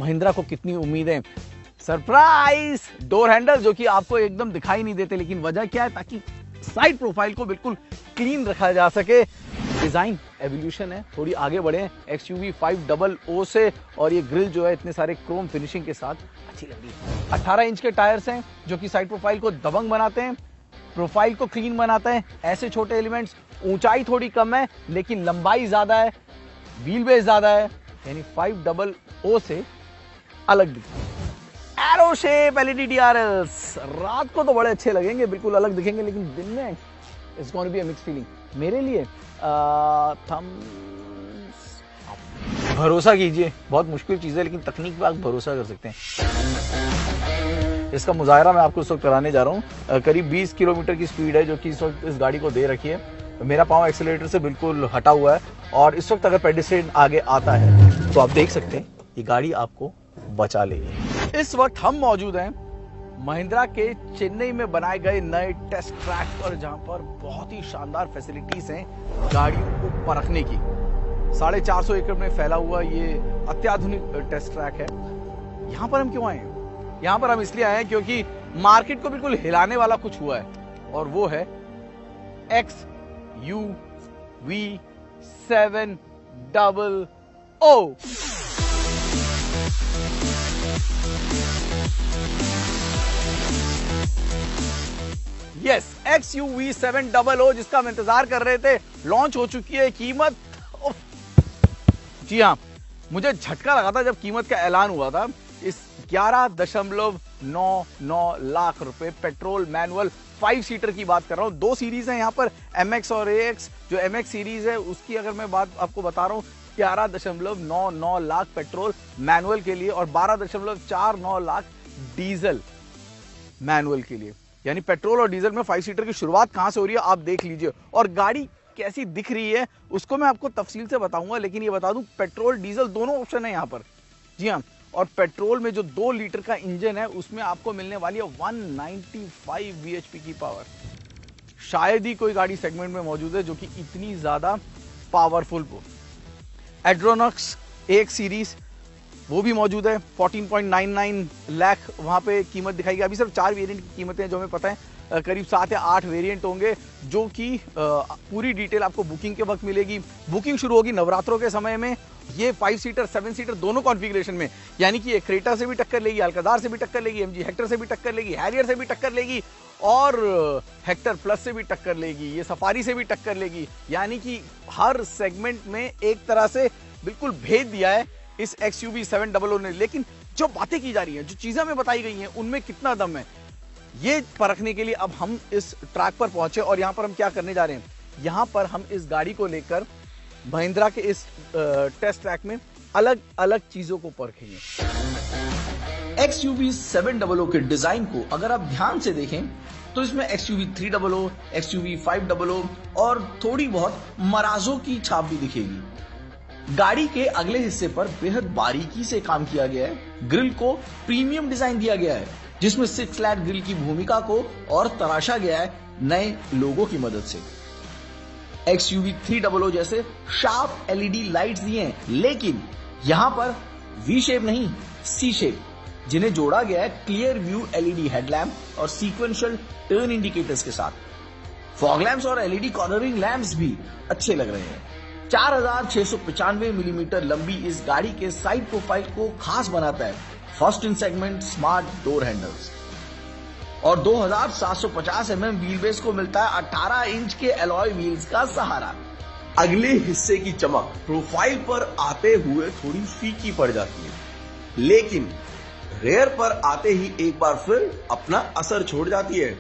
महिंद्रा को कितनी उम्मीदें। सरप्राइज डोर हैंडल जो कि आपको एकदम दिखाई नहीं देते, लेकिन वजह क्या है, ताकि साइड प्रोफाइल को बिल्कुल क्लीन रखा जा सके। डिजाइन एवोल्यूशन है, थोड़ी आगे बढ़े XUV 500 से, और ये ग्रिल जो है इतने सारे क्रोम फिनिशिंग के साथ अच्छी लग रही है। 18 इंच के टायर्स हैं जो कि साइड प्रोफाइल को दबंग बनाते हैं, प्रोफाइल को क्लीन बनाते हैं। ऐसे छोटे एलिमेंट्स, ऊंचाई थोड़ी कम है लेकिन लंबाई ज्यादा है, व्हील बेस ज्यादा है, यानी 500 से अलग दिखता है। एरो शेप LED DRLs रात को तो बड़े अच्छे लगेंगे, बिल्कुल अलग दिखेंगे, लेकिन दिन में it's gonna be a mix feeling. मेरे लिए थम्स अप। भरोसा कीजिए, बहुत मुश्किल चीज है, लेकिन तकनीक पे आप भरोसा कर सकते हैं। इसका मुजाहरा मैं आपको इस वक्त कराने जा रहा हूँ। करीब 20 किलोमीटर की स्पीड है जो कि इस वक्त इस गाड़ी को दे रखी है। मेरा पाँव एक्सेलरेटर से बिल्कुल हटा हुआ है, और इस वक्त अगर पेडिस्ट्रियन आगे आता है तो आप देख सकते हैं ये गाड़ी आपको बचा लेगी। इस वक्त हम मौजूद हैं महिंद्रा के चेन्नई में बनाए गए नए टेस्ट ट्रैक पर, जहां पर बहुत ही शानदार फैसिलिटीज हैं गाड़ियों को परखने की। 450 एकड़ में फैला हुआ ये अत्याधुनिक टेस्ट ट्रैक है। यहां पर हम क्यों आए हैं? यहां पर हम इसलिए आए हैं क्योंकि मार्केट को बिल्कुल हिलाने वाला कुछ हुआ है, और वो है XUV 700। यस, XUV 700 जिसका हम इंतजार कर रहे थे, लॉन्च हो चुकी है। कीमत, जी हाँ, मुझे झटका लगा था जब कीमत का ऐलान हुआ था। इस 11.99 लाख रुपए पेट्रोल मैनुअल 5 सीटर की बात कर रहा हूं। 2 सीरीज है यहाँ पर, MX और AX। जो MX सीरीज है उसकी अगर मैं बात आपको बता रहा हूं, 11.99 लाख पेट्रोल मैनुअल के लिए, और 12.49 लाख डीजल मैनुअल के लिए। यानी पेट्रोल और डीजल में 5 सीटर की शुरुआत कहां से हो रही है आप देख लीजिए। और गाड़ी कैसी दिख रही है उसको मैं आपको तफसील से बताऊंगा, लेकिन ये बता दूं पेट्रोल डीजल दोनों ऑप्शन है यहां पर। जी हां, और पेट्रोल में जो 2 लीटर का इंजन है उसमें आपको मिलने वाली है 195 bhp की पावर। शायद ही कोई गाड़ी सेगमेंट में मौजूद है जो कि इतनी ज्यादा पावरफुल हो। एड्रोनॉक्स एक सीरीज वो भी मौजूद है, 14.99 लाख वहां पे कीमत दिखाई गई। अभी सिर्फ 4 वेरिएंट की कीमतें हैं जो हमें पता है, करीब 7 या 8 वेरिएंट होंगे, जो कि पूरी डिटेल आपको बुकिंग के वक्त मिलेगी। बुकिंग शुरू होगी नवरात्रों के समय में। ये 5 सीटर 7 सीटर दोनों कॉन्फ़िगरेशन में, यानी कि ये क्रेटा से भी टक्कर लेगी, अल्काजार से भी टक्कर लेगी, MG हेक्टर से भी टक्कर लेगी, हैरियर से भी टक्कर लेगी, और हेक्टर प्लस से भी टक्कर लेगी, ये सफारी से भी टक्कर लेगी। यानी कि हर सेगमेंट में एक तरह से बिल्कुल भेद दिया है इस XUV 700 ने। लेकिन जो बातें की जा रही हैं, जो चीजें हमें बताई गई हैं, उनमें कितना दम है, ये परखने के लिए अब हम इस ट्रैक पर पहुंचे। और यहां पर हम क्या करने जा रहे हैं, यहां पर हम इस गाड़ी को लेकर महिंद्रा के इस टेस्ट ट्रैक में अलग अलग चीजों को परखेंगे। XUV 700 के डिजाइन को अगर आप ध्यान से देखें तो इसमें XUV 300, XUV 500 और थोड़ी बहुत मराजों की छाप भी दिखेगी। गाड़ी के अगले हिस्से पर बेहद बारीकी से काम किया गया है। ग्रिल को प्रीमियम डिजाइन दिया गया है, जिसमें 6 स्लैट ग्रिल की भूमिका को और तराशा गया है नए लोगों की मदद से। XUV 300 जैसे शार्प LED लाइट्स दिए हैं, लेकिन यहां पर V शेप नहीं, C शेप, जिन्हें जोड़ा गया है क्लियर व्यू LED हेडलैम्प और सीक्वेंशियल टर्न इंडिकेटर्स के साथ। फॉग लैंप्स और LED कॉर्नरिंग लैंप्स भी अच्छे लग रहे हैं। 4695 मिलीमीटर लंबी इस गाड़ी के साइड प्रोफाइल को खास बनाता है first in segment smart door handles, और 2750 व्हील बेस को मिलता है 18 इंच के एलॉय व्हील्स का सहारा। अगले हिस्से की चमक प्रोफाइल पर आते हुए थोड़ी फीकी पड़ जाती है, लेकिन रेयर पर आते ही एक बार फिर अपना असर छोड़ जाती है।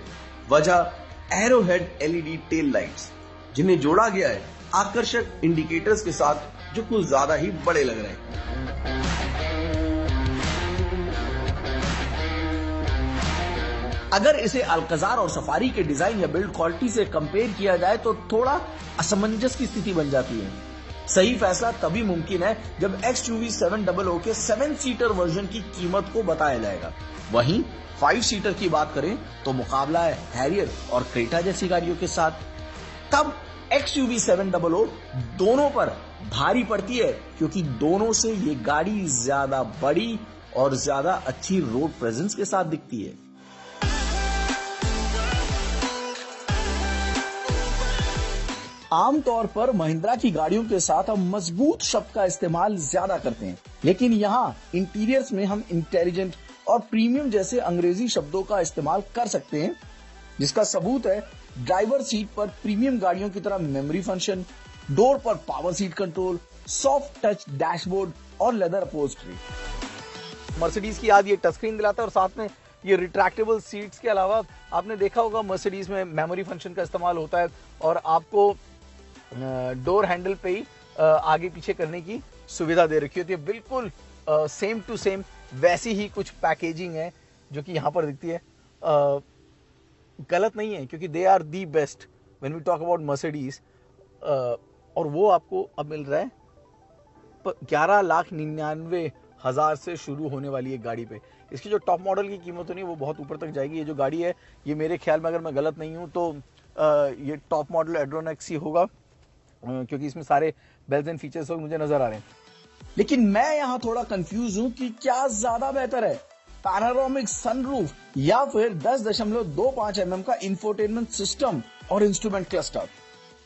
वजह एरोहेड LED टेल लाइट्स, जिन्हें जोड़ा गया है आकर्षक इंडिकेटर्स के साथ, जो कुछ ज्यादा ही बड़े लग रहे हैं। अगर इसे अल्काजार और सफारी के डिजाइन या बिल्ड क्वालिटी से कंपेयर किया जाए तो थोड़ा असमंजस की स्थिति बन जाती है। सही फैसला तभी मुमकिन है जब XUV 700 के 7 सीटर वर्जन की कीमत को बताया जाएगा। वहीं 5 सीटर की बात करें तो मुकाबला है हैरियर और क्रेटा जैसी गाड़ियों के साथ। तब XUV 700 दोनों पर भारी पड़ती है क्योंकि दोनों से ये गाड़ी ज्यादा बड़ी और ज्यादा अच्छी रोड प्रेजेंस के साथ दिखती है। आमतौर पर महिंद्रा की गाड़ियों के साथ हम मजबूत शब्द का इस्तेमाल ज्यादा करते हैं, लेकिन यहाँ इंटीरियर्स में हम इंटेलिजेंट और प्रीमियम जैसे अंग्रेजी शब्दों का इस्तेमाल कर सकते हैं, जिसका सबूत है ड्राइवर सीट पर प्रीमियम गाड़ियों की तरह मेमोरी फंक्शन, डोर पर power seat control, soft touch dashboard और लेदर अपहोल्स्ट्री। मर्सिडीज की याद ये टच स्क्रीन दिलाता है और साथ में ये रिट्रैक्टेबल सीट्स के अलावा आपने देखा होगा मर्सिडीज में मेमोरी फंक्शन का इस्तेमाल होता है और आपको डोर हैंडल पे ही आगे पीछे करने की सुविधा दे रखी होती है। बिल्कुल सेम टू सेम वैसी ही कुछ पैकेजिंग है जो कि यहाँ पर दिखती है। गलत नहीं है क्योंकि they are the best when we talk about Mercedes, और वो आपको अब मिल रहा है 11,99,000 से शुरू होने वाली है गाड़ी पे। इसकी जो टॉप मॉडल की कीमत होनी है वो बहुत ऊपर तक जाएगी। ये जो गाड़ी है ये मेरे ख्याल में, अगर मैं गलत नहीं हूँ तो ये टॉप मॉडल एड्रोनेक्स ही होगा, क्योंकि इसमें सारे बेल्स एंड फीचर्स मुझे नजर आ रहे हैं। लेकिन मैं यहाँ थोड़ा कंफ्यूज हूँ कि क्या ज्यादा बेहतर है, पैनोरामिक सनरूफ या फिर 10.25 mm का इंफोटेनमेंट सिस्टम और इंस्ट्रूमेंट क्लस्टर।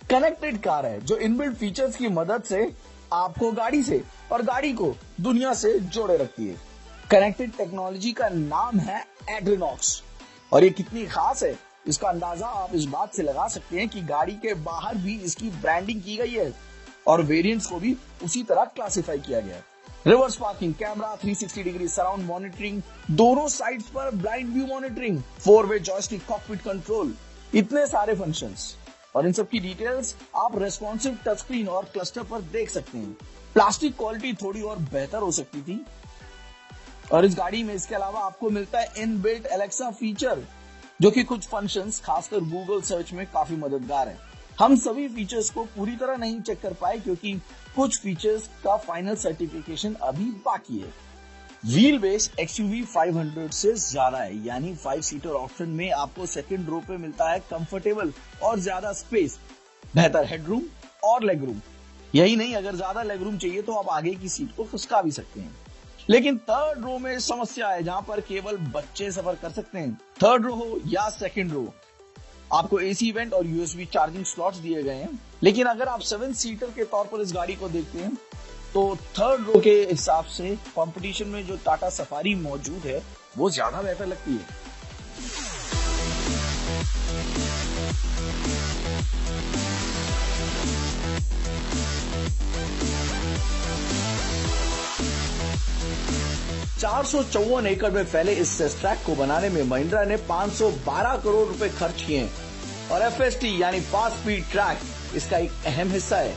कनेक्टेड कार है जो इनबिल्ट फीचर्स की मदद से आपको गाड़ी से और गाड़ी को दुनिया से जोड़े रखती है। कनेक्टेड टेक्नोलॉजी का नाम है एड्रीनॉक्स और ये कितनी खास है इसका अंदाजा आप इस बात से लगा सकते हैं कि गाड़ी के बाहर भी इसकी ब्रांडिंग की गई है और वेरिएंट्स को भी उसी तरह क्लासिफाई किया गया है। Reverse parking camera, 360 degree surround monitoring, दोनों साइड्स पर ब्लाइंड व्यू मॉनिटरिंग, 4-वे जॉयस्टिक कॉकपिट कंट्रोल, इतने सारे फंक्शंस और इन सब की डिटेल्स आप रेस्पॉन्सिव टच स्क्रीन और क्लस्टर पर देख सकते हैं। प्लास्टिक क्वालिटी थोड़ी और बेहतर हो सकती थी और इस गाड़ी में इसके अलावा आपको मिलता है इनबिल्ट एलेक्सा फीचर जो कि कुछ फंक्शंस खासकर गूगल सर्च में काफी मददगार है। हम सभी फीचर्स को पूरी तरह नहीं चेक कर पाए क्योंकि कुछ फीचर्स का फाइनल सर्टिफिकेशन अभी बाकी है। व्हील बेस XUV 500 से ज्यादा है, यानी 5 सीटर ऑप्शन में आपको सेकंड रो पे मिलता है कंफर्टेबल और ज्यादा स्पेस, बेहतर हेडरूम और लेग रूम। यही नहीं, अगर ज्यादा लेग रूम चाहिए तो आप आगे की सीट को खिसका भी सकते हैं। लेकिन थर्ड रो में समस्या है जहां पर केवल बच्चे सफर कर सकते हैं। थर्ड रो हो या सेकंड रो, आपको AC वेंट और USB चार्जिंग स्लॉट्स दिए गए हैं, लेकिन अगर आप 7 सीटर के तौर पर इस गाड़ी को देखते हैं तो थर्ड रो के हिसाब से कंपटीशन में जो टाटा सफारी मौजूद है वो ज्यादा बेहतर लगती है। 454 एकड़ में फैले इस रेस ट्रैक को बनाने में महिंद्रा ने 512 करोड़ रुपए खर्च किए हैं और FST यानी फास्ट स्पीड ट्रैक इसका एक अहम हिस्सा है।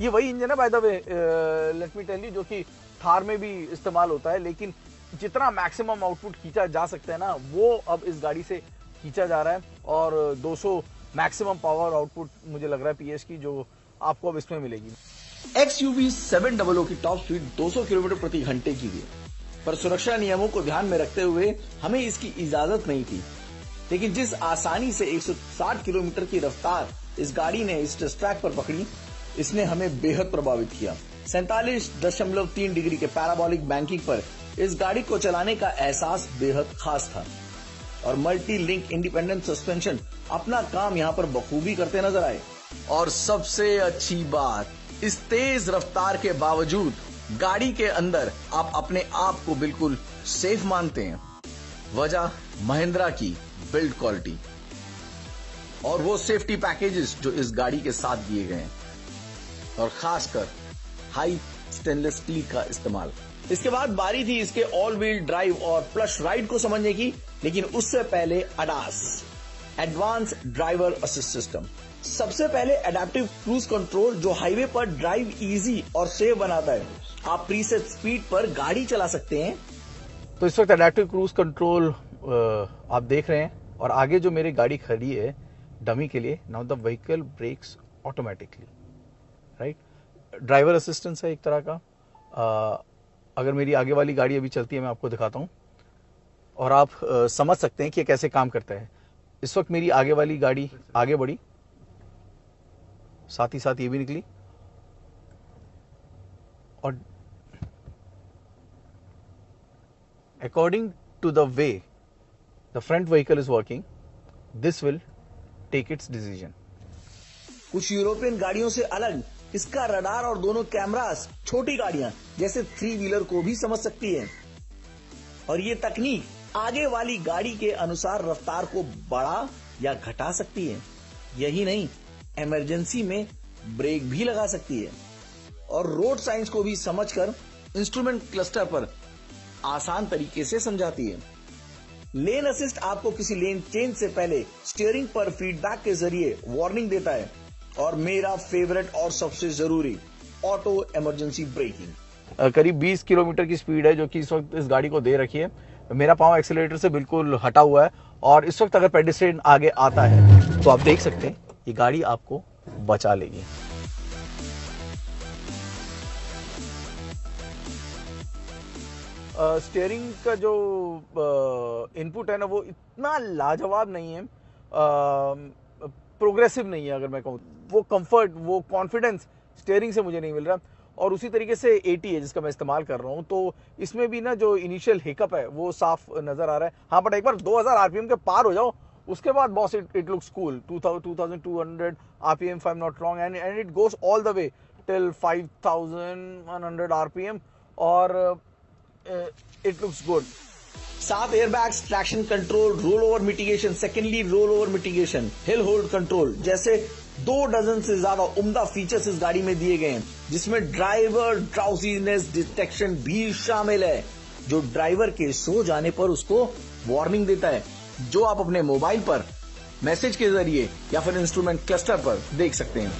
ये वही इंजन है by the way, let me tell you, जो कि थार में भी इस्तेमाल होता है, लेकिन जितना मैक्सिमम आउटपुट खींचा जा सकता है ना वो अब इस गाड़ी से खींचा जा रहा है और 200 मैक्सिमम पावर आउटपुट मुझे लग रहा है PS की जो आपको अब इसमें मिलेगी। XUV 700 की टॉप स्पीड 200 किलोमीटर प्रति घंटे की थी, पर सुरक्षा नियमों को ध्यान में रखते हुए हमें इसकी इजाजत नहीं थी। लेकिन जिस आसानी से 160 किलोमीटर की रफ्तार इस गाड़ी ने इस टेस्ट ट्रैक पर पकड़ी, इसने हमें बेहद प्रभावित किया। 47.3 डिग्री के पैराबोलिक बैंकिंग पर इस गाड़ी को चलाने का एहसास बेहद खास था और मल्टी लिंक इंडिपेंडेंट सस्पेंशन अपना काम यहाँ पर बखूबी करते नजर आए। और सबसे अच्छी बात, इस तेज रफ्तार के बावजूद गाड़ी के अंदर आप अपने आप को बिल्कुल सेफ मानते हैं। वजह महिंद्रा की बिल्ड क्वालिटी और वो सेफ्टी पैकेजेस जो इस गाड़ी के साथ दिए गए हैं और खासकर हाई स्टेनलेस स्टील का इस्तेमाल। इसके बाद बारी थी इसके ऑल व्हील ड्राइव और प्लस राइड को समझने की, लेकिन उससे पहले ADAS, advance driver assist system. सबसे पहले एडेप्टिव क्रूज कंट्रोल जो हाईवे पर ड्राइव इजी और सेफ बनाता है। आप प्रीसेट स्पीड पर गाड़ी चला सकते हैं। तो इस वक्त एडेप्टिव क्रूज कंट्रोल आप देख रहे हैं और आगे जो मेरी गाड़ी खड़ी है डमी के लिए, now the vehicle brakes automatically, right. Driver assistance है एक तरह का। अगर मेरी आगे वाली गाड़ी अभी चलती है, मैं आपको दिखाता हूं और आप समझ सकते हैं कि ये कैसे काम करता है। इस वक्त मेरी आगे वाली गाड़ी आगे बढ़ी साथ ही साथ ये भी निकली। और according to the way the front vehicle is working, this will take its decision. कुछ यूरोपियन गाड़ियों से अलग इसका रडार और दोनों कैमरास छोटी गाड़ियां जैसे 3 व्हीलर को भी समझ सकती है। और ये तकनीक आगे वाली गाड़ी के अनुसार रफ्तार को बढ़ा या घटा सकती है। यही नहीं, इमरजेंसी में ब्रेक भी लगा सकती है और रोड साइंस को भी समझकर इंस्ट्रूमेंट क्लस्टर पर आसान तरीके से समझाती है। लेन असिस्ट आपको किसी लेन चेंज से पहले स्टीयरिंग पर फीडबैक के जरिए वार्निंग देता है। और मेरा फेवरेट और सबसे जरूरी, ऑटो इमरजेंसी ब्रेकिंग। करीब 20 किलोमीटर की स्पीड है जो कि इस वक्त इस गाड़ी को दे रखी है। मेरा पांव एक्सीलरेटर से बिल्कुल हटा हुआ है और इस वक्त अगर पेडेस्ट्रियन आगे आता है तो आप देख सकते हैं ये गाड़ी आपको बचा लेगी। स्टीयरिंग का जो इनपुट है ना वो इतना लाजवाब नहीं है, प्रोग्रेसिव नहीं है। अगर मैं कहूँ वो कंफर्ट, वो कॉन्फिडेंस स्टीयरिंग से मुझे नहीं मिल रहा। और उसी तरीके से 80 है जिसका मैं इस्तेमाल कर रहा हूँ, तो इसमें भी ना जो इनिशियल हिकअप है वो साफ नजर आ रहा है। हाँ, बट एक बार 2000 आरपीएम के पार हो जाओ उसके बाद boss it looks cool. 2200 RPM if I am not wrong, and it goes all the way till 5100 RPM और it looks good. 7 airbags, traction control, roll over mitigation, secondly roll over mitigation, hill hold control जैसे 2 dozen से ज्यादा उम्दा features इस गाड़ी में दिए गए हैं, जिसमें ड्राइवर ड्राउजीनेस डिटेक्शन भी शामिल है, जो ड्राइवर के सो जाने पर उसको वार्निंग देता है, जो आप अपने मोबाइल पर मैसेज के जरिए या फिर इंस्ट्रूमेंट क्लस्टर पर देख सकते हैं।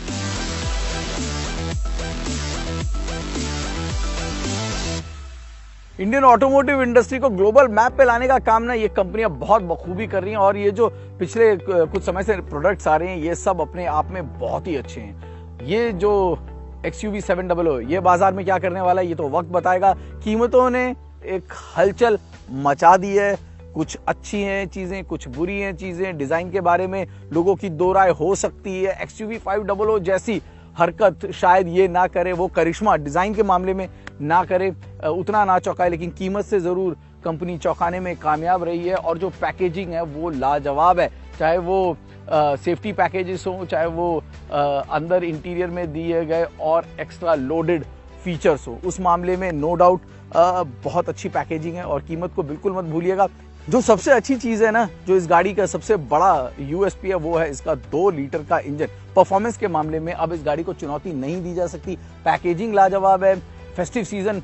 इंडियन ऑटोमोटिव इंडस्ट्री को ग्लोबल मैप पे लाने का काम ना ये कंपनियां बहुत बखूबी कर रही हैं। और ये जो पिछले कुछ समय से प्रोडक्ट्स आ रहे हैं ये सब अपने आप में बहुत ही अच्छे हैं। ये जो XUV 700 ये बाजार में क्या करने वाला है ये तो वक्त बताएगा। कीमतों ने एक हलचल मचा दी है, कुछ अच्छी हैं चीजें, कुछ बुरी हैं चीजें, डिजाइन के बारे में लोगों की दो राय हो सकती है। XUV 500 जैसी हरकत शायद ये ना करे, वो करिश्मा डिजाइन के मामले में ना करे, उतना ना चौंकाए, लेकिन कीमत से जरूर कंपनी चौंकाने में कामयाब रही है। और जो पैकेजिंग है वो लाजवाब है, चाहे वो सेफ्टी पैकेजेस हो, चाहे वो अंदर इंटीरियर में दिए गए और एक्स्ट्रा लोडेड फीचर्स हो, उस मामले में नो डाउट बहुत अच्छी पैकेजिंग है। और कीमत को बिल्कुल मत भूलिएगा। जो सबसे अच्छी चीज है ना, जो इस गाड़ी का सबसे बड़ा यूएसपी है, वो है इसका 2 लीटर का इंजन। परफॉर्मेंस के मामले में अब इस गाड़ी को चुनौती नहीं दी जा सकती। पैकेजिंग लाजवाब है। Festive season